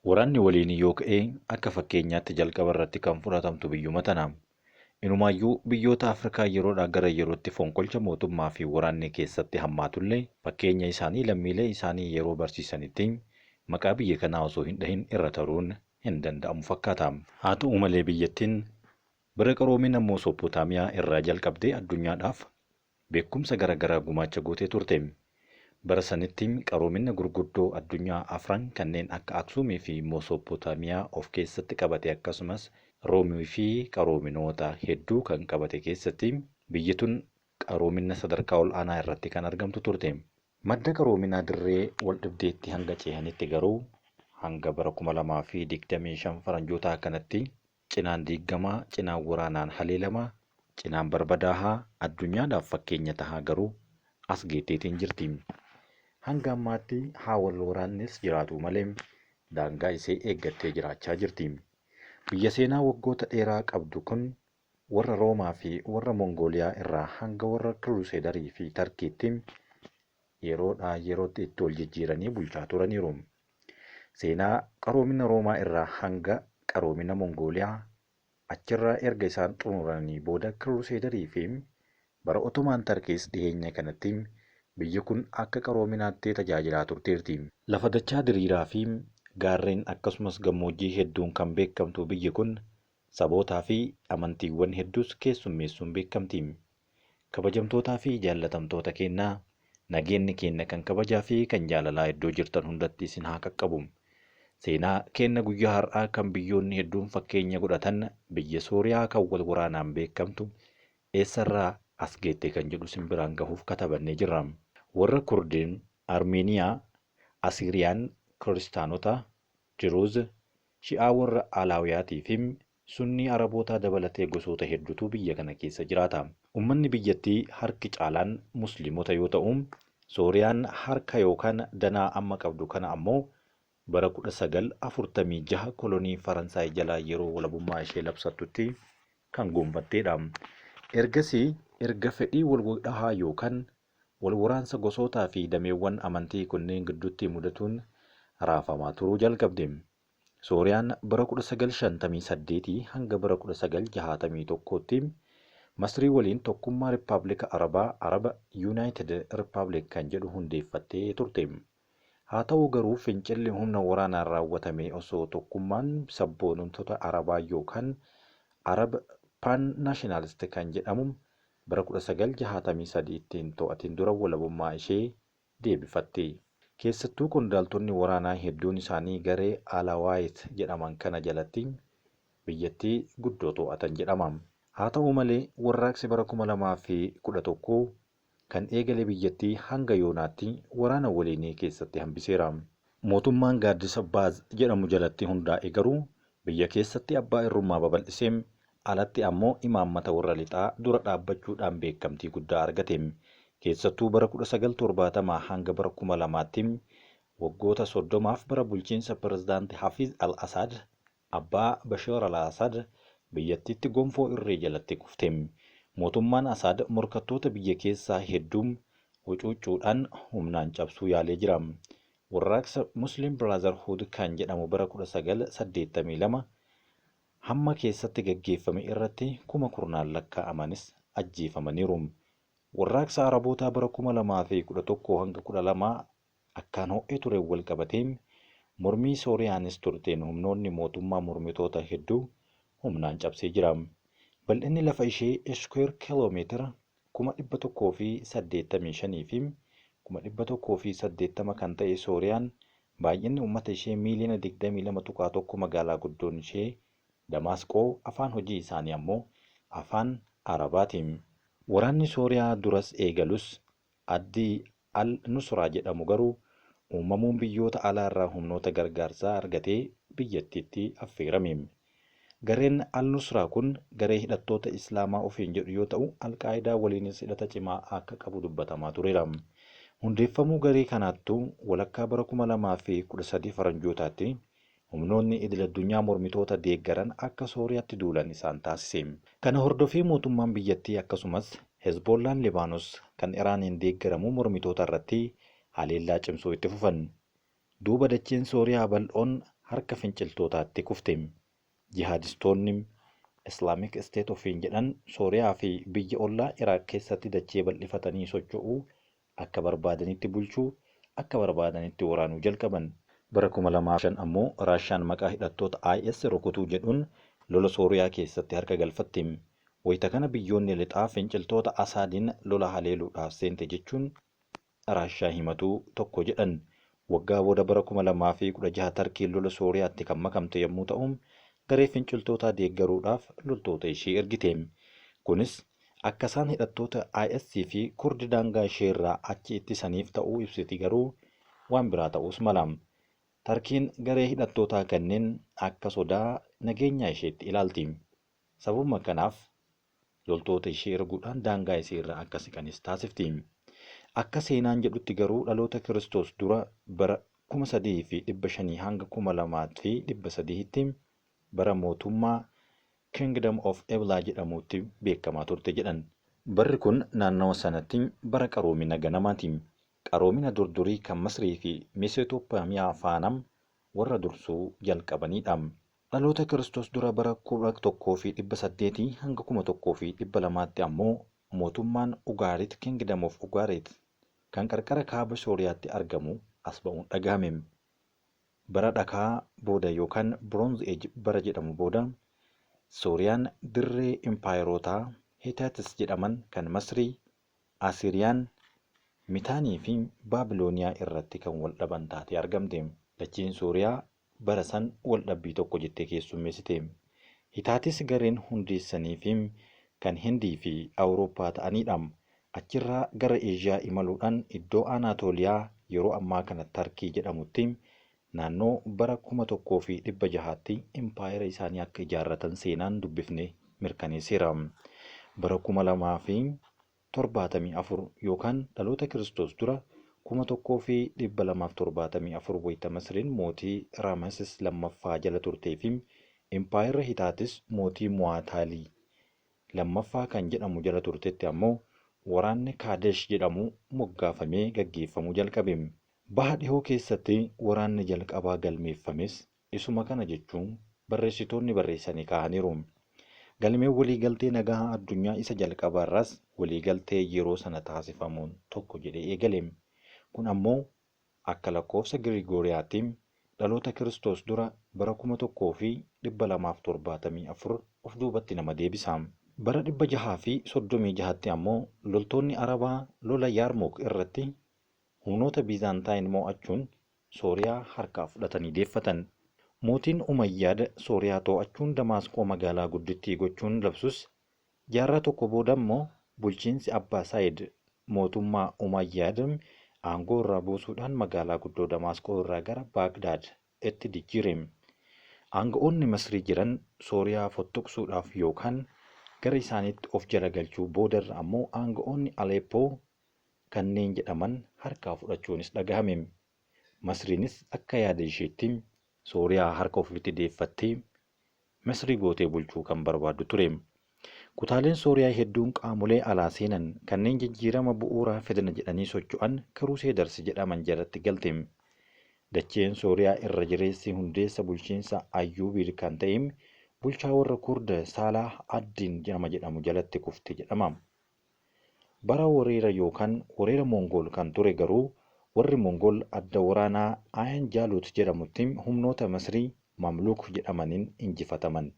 Waraanni waliin yoo ka'e akka fakkeenyaatti jalqaba irratti kan fudhatamtu biyyuma tana. Inumaayyuu biyyoota Afrikaa yeroodhaa gara yerootti fonqolcha mootummaa fi waraanni keessatti hammaatullee fakkeenya isaanii lammiilee isaanii yeroo barsiisanitti maqaa biyya kanaa osoo hin dhahin irra taruun hin danda'amu fakkaata. Haa ta'u malee biyyattiin bara qaroomina Mesoopotaamiyaa irraa jalqabdee addunyaadhaaf beekumsa garaagaraa gumaacha gootee turte. Bara sanitti qaroomina gurguddoo addunyaa afran kanneen akka Aksuumii fi Mesoopotaamiyaa of keessatti qabate akkasumas Roomii fi qaroominoota hedduu kan qabate keessatti biyyi tun qaroomina sadarkaa ol aanaa irratti kan argamtu turte. Madda qaroominaa dirree wal dhibdeetti hanga ce'anitti garuu hanga bara 2025 faranjootaa kanatti cinaan diigamaa, cinaan waraanaan haleelamaa, cinaan barbadaa'aa addunyaadhaaf fakkeenya tahaa garuu as geetteetiin jirti. Hanga ammaatti haa wal waraannis jiraatu malee daangaa isee eeggattee jiraachaa jirti. Biyya seenaa waggoota dheeraa qabdu kun warra Roomaa fi warra Mongooliyaa irraa hanga warra Kiruuseedarii fi Tarkiitti yeroodhaa yerootti itti wal jijjiiranii bulchaa turaniiru. Seenaa qaroomina Roomaa irraa hanga qaroomina Mongooliyaa achirraa erga isaan xumuranii booda Kiruuseedarii fi bara Otomaan Tarkiis dhiyeenya kanatti biyyi kun akka qaroominaatti tajaajilaa turteerti. Lafa dachaa diriiraa fi gaarreen akkasumas gammoojjii hedduun kan beekamtu biyyi kun sabootaa fi amantiiwwan hedduus keessummeessuun beekamti. Kabajamtootaa fi jaallatamtoota kennaa nageenyi keenya kan kabajaa fi kan jaalalaa iddoo jirtan hundatti isin haa qaqqabu. Seenaa keenya guyyaa har'aa kan biyyoonni hedduun fakkeenya godhatan biyya Sooriyaa kan wal waraanaan beekamtu eessarraa as geette kan jedhu simbiraan gahuuf katabannee jirra. Warra Kurdiin, Armeeniyaa, Asiriyaan, Kiristaanota, Diruuz, Shi'aa warra Alaawiyaatii fi Sunnii Araboota dabalatee gosoota hedduutu biyya kana keessa jiraata. Uummanni biyyattii harki caalaan Musliimota yoo ta'u, Sooriyaan harka yookaan danaa amma qabdu kana ammoo bara 1946 kolonii Faransaay jalaa yeroo walabummaa ishee labsattutti kan gonfatteedha. Ergasii erga fedhii wal dhahaa yookaan wal waraansa gosootaa fi dameewwan amantii kunneen gidduutti mudatuun raafamaa turuu jalqabde. Sooriyaan bara 1958 hanga bara 1961tti Masrii waliin tokkummaa Rippaabilika Arabaa Araba Yuunaayitid Rippaabilik kan jedhu hundeeffattee turte. Haa ta'u garuu fincilli humna waraanaan raawwatame osoo tokkummaan sabboonumtoota Arabaa yookaan Arab Pan-Nationalist kan jedhamu bara 1963 to'atiin dura walabummaa ishee deebifatte. Keessattuu qondaaltonni waraanaa hedduun isaanii garee Alawaayit jedhaman kana jalatti biyyattii guddoo to'atan jedhama. Haa ta'u malee warraaqsi bara 2011 kan eegale biyyattii hanga yoonaatti waraana waliinii keessatti hambiseera. Mootummaan gaaddisa Baaz jedhamu jalatti hundaa'e garuu biyya keessatti abbaa irrummaa babal'isee alatti ammoo imaammata warra lixaa dura dhaabbachuudhaan beekamtii guddaa argate. Keessattuu bara 1970 hanga bara 2000tti waggoota 30 bara bulchiinsa pirezidaantii Hafiz al-Assad abbaa Bashar al-Assad biyyattiitti gonfoo irree jalatti kufte. Mootummaan Assad morkattoota biyya keessaa hedduun wucuucuudhaan humnaan cabsuu yaalee jira. Warraaqsa Muslim Brotherhood kan jedhamu bara 1982 hamma keessatti gaggeeffame irratti kuma kurnaan lakkaa'amanis ajjeefamaniiru. Warraaqsa Araboota bara 2011 hanga 12 akkaan ho'ee ture wal qabatee mormii Sooriyaanis turteen humnoonni mootummaa mormitoota hedduu humnaan cabsee jira. Bal'inni lafa ishee iskuweer kiiloomeetira 185 fi 180 kan ta'e Sooriyaan baay'inni uummata ishee miiliyoona 22.1 magaalaa guddoon ishee Damaasqoo afaan hojii isaanii ammoo afaan Arabaati. Waraanni Sooriyaa duras eegalus addii al-Nusraa jedhamu garuu uumamuun biyyoota alaarraa humnoota gargaarsaa argatee biyyattiitti affeerame. Gareen al-Nusraa kun garee hidhattoota Islaamaa ofiin jedhu yoo ta'u, Al-Qaayidaa waliinis hidhata cimaa akka qabu dubbatamaa tureera. Hundeeffamuu garee kanaattuu walakkaa bara 2013 faranjootaatti humnoonni idil-addunyaa mormitoota deeggaran akka Sooriyaatti duulan isaan taasise. Kana hordofee mootummaan biyyattii akkasumas Hezbollaan Libaanos kan Iraaniin deeggaramu mormitoota irratti haleellaa cimsuu itti fufan. Duuba dacheen Sooriyaa bal'oon harka finciltootaatti kufte. Jihaadistoonni Islaamic State ofiin jedhan Sooriyaa fi biyya ollaa Iraaq keessatti dachee bal'ifatanii socho'uu, akka barbaadanitti bulchuu, akka barbaadanitti waraanuu jalqaban. Bara 2005 ammoo Raashaan maqaa hidhattoota IS rukutuu jedhuun lola Sooriyaa keessatti harka galfatte. Wayita kana biyyoonni lixaa finciltoota Asaadiin lola haleeluudhaaf seente jechuun Raashaa himatuu tokko jedhan. Waggaa booda bara 2016 Tarkiin lola Sooriyaatti kan makamte yommuu ta'u, garee finciltootaa deeggaruudhaaf loltoota ishee ergite. Kunis akka isaan hidhattoota IS fi Kurdi daangaa ishee irraa achi ittisaniif ta'uu ibsiti, garuu waan biraa ta'uus mala. Tarkiin garee hidhattootaa kanneen akka sodaa nageenya isheetti ilaalti. Sababuma kanaaf loltoota ishee erguudhaan daangaa ishee irraa akka siqanis taasifti. Akka seenaan jedhutti garuu dhaloota Kiristoos dura bara 3500 hanga 2300tti bara mootummaa Kingdom of Eblaa jedhamutti beekamaa turte jedhan. Barri kun naannawa sanatti bara qaroomina ganamaati. Qaroomina durdurii kan Masrii fi Mesopotaamiyaa faanam warra dursuu jalqabanidha. Dhaloota Kiristoos dura bara 1800 hanga 1200tti ammoo mootummaan Ugaarit Kingdom of Ugaarit kan qarqara kaaba Sooriyaatti argamu as ba'uun dhagahame. Bara dhakaa booda yookaan Bronze Age bara jedhamu booda Sooriyaan dirree impaayerotaa Hittaayitis jedhaman kan Masrii, Asiriyaan, Mitaanii fi Baabilooniyaa irratti kan wal dhaban taatee argamte. Dacheen Sooriyaa bara san wal dhabbii tokko jettee keessummeessite. Hittaayitis gareen hundeessanii fi kan Hindii fi Awurooppaa ta'anidha. Achirraa gara Eeshiyaa imaluudhaan iddoo Anaatooliyaa yeroo ammaa kana Tarkii jedhamutti naannoo bara 1600tti impaayera isaanii akka ijaarratan seenaan dubbifne mirkaneesseera. Bara 2074 yookaan dhaloota Kiristoos dura 1274 wayita Masriin mootii Rameses lammaffaa jala turtee fi impaayera Hittaayitis mootii Mu'aataalii lammaffaa kan jedhamu jala turtetti ammoo waraanni Kaadesh jedhamu moggaafamee gaggeeffamuu jalqabe. Baha dhihoo keessatti waraanni jalqabaa galmeeffames isuma kana jechuun barreessitoonni barreessanii kaa'aniiru. Galmeen waliigaltee nagaa addunyaa isa jalqabaarraas waliigaltee yeroo sana taasifamuun tokko jedhee eegale. Kun ammoo akka lakkoofsa Girigooriyaatti dhaloota Kiristoos dura bara 1274 of duubatti nama deebisa. Bara 636tti ammoo loltoonni Arabaa lola Yaarmuk irratti humnoota Biizaantaayin mo'achuun Sooriyaa harkaa fudhatanii deeffatan. Mootiin Umayyaad Sooriyaa to'achuun Damaasqoo magaalaa guddittii gochuun labsus jaarraa tokko booda immoo bulchiinsi Abbaa Saayid mootummaa Umayyaad aangoo irraa buusuudhaan magaalaa guddoo Damaasqoo irraa gara Baagdaad itti jijjiire. Aanga'oonni Masrii jiran Sooriyaa fottoqsuudhaaf yookaan gara isaaniitti of jala galchuu boodarra ammoo aanga'oonni Aleppoo kanneen jedhaman harkaa fudhachuunis dhagahame. Masriinis akka yaada isheetti Sooriyaa harka ofiitti deeffattee Masrii gootee bulchuu kan barbaaddu ture. Kutaaleen Sooriyaa hedduun qaamolee alaa seenan kanneen jijjiirama bu'uuraa fedana jedhanii socho'an Kruseedars jedhaman jalatti galte. Dacheen Sooriyaa irra jireessi hundeessa bulchiinsa Ayyuubiid kan ta'e bulchaa warra Kurda Saalaah ad-Diin nama jedhamu jalatti kufte jedhama. Bara weerara yookaan weerara Mongool kan ture garuu warri Mongool adda waraanaa Ayan Jaalut jedhamutti humnoota Masrii Mamluuk jedhamaniin injifataman.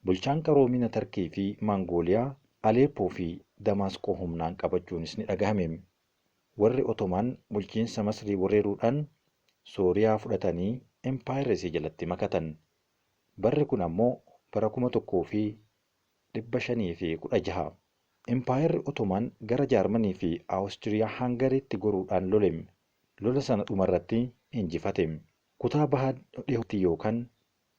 Bulchaan qaroomina Tarkii fi Mongooliyaa Aleppoo fi Damaasqoo humnaan qabachuunis ni dhagahame. Warri Otomaan bulchiinsa Masrii weeraruudhaan Sooriyaa fudhatanii impaayera isii jalatti makatan. Barri kun ammoo bara 1516. Impaayerri Otomaan gara Jaarmanii fi Awustiriyaa Hangariitti goruudhaan lolame. Lola sana dhumarratti injifate. Kutaa bahaa dhihootti yookaan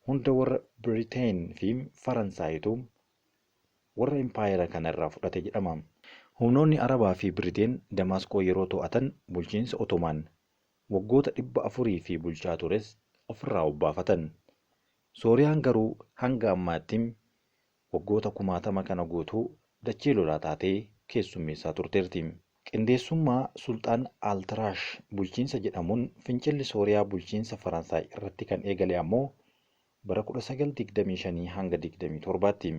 hunda warra Biriteen fi Faransaayitu warra impaayera kanarraa fudhate jedhama. Humnoonni Arabaa fi Biriteen Damaasqoo yeroo to'atan bulchiinsa Otomaan waggoota 400 fi bulchaa tures ofirraa obbaafatan. Sooriyaan garuu hanga ammaatti waggoota 1000 kana guutuu dachee lolaa taatee keessummeessaa turteerti. Qindeessummaa Sultaan Altiraash bulchiinsa jedhamuun fincilli Sooriyaa bulchiinsa Faransaay irratti kan eegale ammoo bara 1925 hanga 27tti.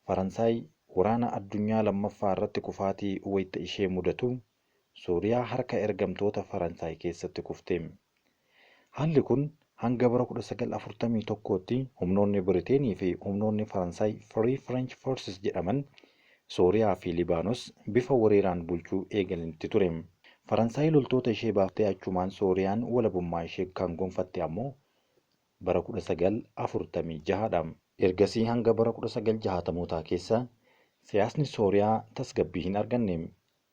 Faransaay waraana addunyaa lammaffaa irratti kufaatii wayita ishee mudatu Sooriyaa harka ergamtoota Faransaay keessatti kufte. Haalli kun hanga bara 1941tti humnoonni Biriteenii fi humnoonni Faransaay Free French Forces jedhaman Sooriyaa fi Libaanos bifa weeraraan bulchuu eegalanitti ture. Faransaay loltoota ishee baaftee achumaan Sooriyaan walabummaa ishee kan gonfatte ammoo bara 1946dha. Ergasii hanga bara 1960mootaa keessa siyaasni Sooriyaa tasgabbii hin arganne.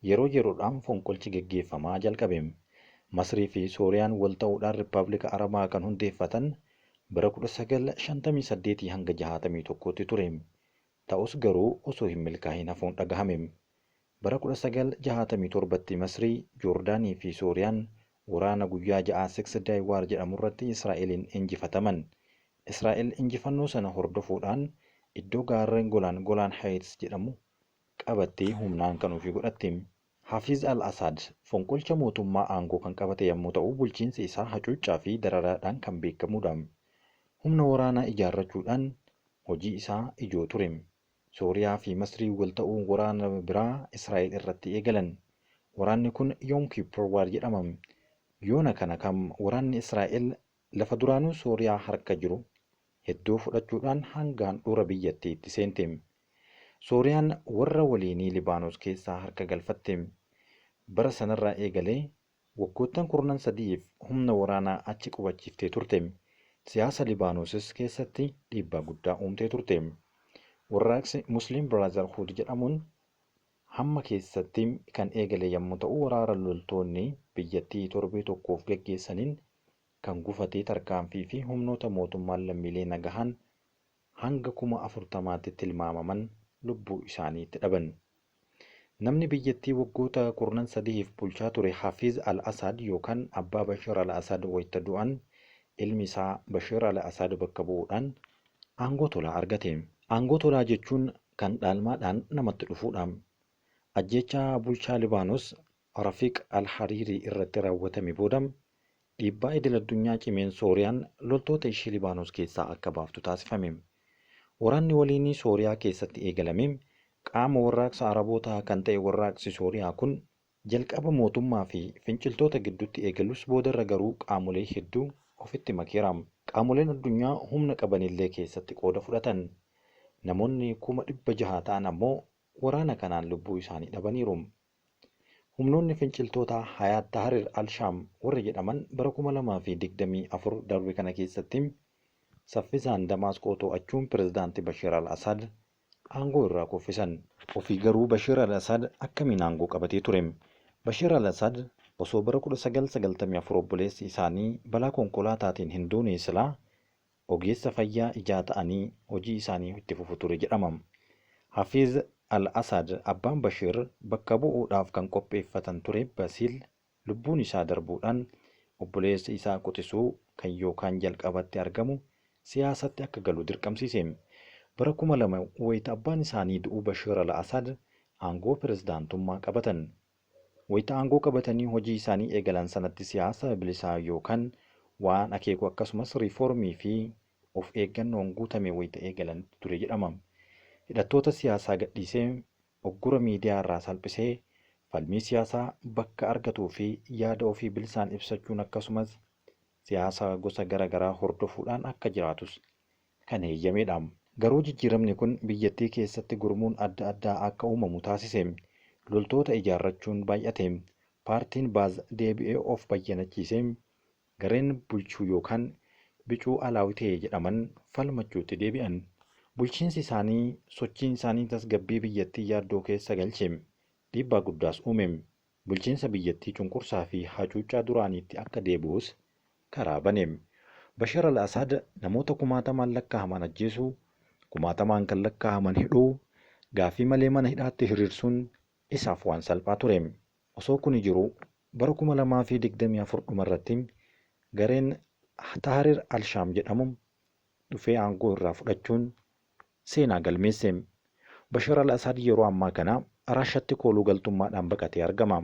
Yeroo yeroodhaan fonqolchi gaggeeffamaa jalqabe. Masrii fi Sooriyaan wal ta'uudhaan Rippaabilika Arabaa kan hundeeffatan bara 1958 hanga 61tti ture. Ta'us garuu osoo hin milkaa'in hafuun dhagahame. Bara 1967tti Masrii, Joordaanii fi Sooriyaan waraana guyyaa 6 Six Day War jedhamu irratti Israa'eliin injifataman. Israa'el injifannoo sana hordofuudhaan iddoo gaarreen Golaan Heights jedhamu qabattee humnaan kan ofii godhatte. Hafiz al-Assad fonqolcha mootummaa aangoo kan qabate yommuu ta'u bulchiinsi isaa hacuuccaa fi dararaadhaan kan beekamudha. Humna waraanaa ijaarrachuudhaan hojii isaa ijoo ture. Sooriyaa fi Masrii wal ta'uun waraana biraa Israa'el irratti eegalan. Waraanni kun Yom Kippur War jedhama. Yoona kana kan waraanni Israa'el lafa duraanuu Sooriyaa harka jiru hedduu fudhachuudhaan hanga handhuura biyyattiitti seente. Sooriyaan warra waliinii Libaanos keessaa harka galfatte. Bara sanarraa eegalee waggoottan 13 humna waraanaa achi qubachiiftee turte. Siyaasa Libaanosis keessatti dhiibbaa guddaa uumtee turte. Warraaqsi Muslim Brotherhood jedhamuun hamma keessatti kan eegale yommuu ta'u waraana loltoonni biyyattii torbee tokkoof gaggeessaniin kan gufatee tarkaanfii fi humnoota mootummaan lammiilee nagahan hanga 40,000tti tilmaamaman lubbuu isaaniitti dhaban. Namni biyyattii waggoota 13 bulchaa ture Hafiz al-Assad yookaan abbaa Bashir al-Assad wayita du'an ilmi isaa Bashir al-Assad bakka bu'uudhaan aangoo tolaa argate. Aangoo tolaa jechuun kan dhaalmaadhaan namatti dhufuudha. Ajjechaa bulchaa Libaanos Rafiq al-Hariiri irratti raawwatame booda dhiibbaa idil addunyaa cimeen Sooriyaan loltoota ishee Libaanos keessaa akka baaftu taasifame. Waraanni waliinii Sooriyaa keessatti eegalame qaama warraaqsa Arabootaa kan ta'e warraaqsi Sooriyaa kun jalqaba mootummaa fi finciltoota gidduutti eegalus boodarra garuu qaamolee hedduu ofitti makeera. Qaamoleen addunyaa humna qabanillee keessatti qooda fudhatan. Namoonni 600,000 ta'an ammoo waraana kanaan lubbuu isaanii dhabaniiru. Humnoonni finciltoota Hayaat Tahrir al-Shaam warra jedhaman bara 2024 darbe kana keessatti saffisaan Damaasqoo to'achuun pirezidaantii Bashir al-Assad aangoo irraa kuffisan. Ofii garuu Bashir al-Assad akkamiin aangoo qabatee ture? Bashir al-Assad osoo bara 1994 obboleessi isaanii balaa konkolaataatiin hin duune silaa ogeessa fayyaa ijaa ta'anii hojii isaanii itti fufu ture jedhama. Hafiz al-Assad abbaan Bashir bakka bu'uudhaaf kan qopheeffatan ture Basiil lubbuun isaa darbuudhaan obboleessi isaa quxisuu kan yookaan jalqabatti argamu siyaasatti akka galu dirqamsiise. Bara 2000 wayita abbaan isaanii du'uu Bashir al-Assad aangoo pirezidaantummaa qabatan. Wayita aangoo qabatanii hojii isaanii eegalan sanatti siyaasa bilisaa yookaan waan akeeku akkasumas riifoormii fi of eeggannoon guutame wayita eegalan ture jedhama. Hidhattoota siyaasaa gadhiisee oggura miidiyaa irraa salphisee falmii siyaasaa bakka argatuu fi yaada ofii bilisaan ibsachuun akkasumas siyaasa gosa garaagaraa hordofuudhaan akka jiraatus kan heeyyamedha. Garuu jijjiiramni kun biyyattii keessatti gurmuun adda addaa akka uumamu taasise. Loltoota ijaarrachuun baay'ate. Paartiin Baaz deebi'ee of bayyanachiise. Gareen bulchuu yookaan bicuu alaawitee jedhaman falmachuutti deebi'an. Bulchiinsi isaanii sochiin isaanii tasgabbii biyyattii yaaddoo keessa galche. Dhiibbaa guddaas uume. Bulchiinsa biyyattii cunqursaa fi hacuuccaa duraaniitti akka deebi'us karaa bane. Bashir al-Assad namoota 10,000 lakkaa'aman ajjeesuu, 10,000 kan lakkaa'aman hidhuu, gaafii malee mana hidhaatti hiriirsuun isaaf waan salphaa ture. Osoo kun jiru bara 2024 dhumarratti gareen Tahrir al-Shaam jedhamu dhufee aangoo irraa fudhachuun seenaa galmeesse. Bashir al-Assad yeroo ammaa kana Raashiyaatti kooluu galtummaadhaan baqatee argama.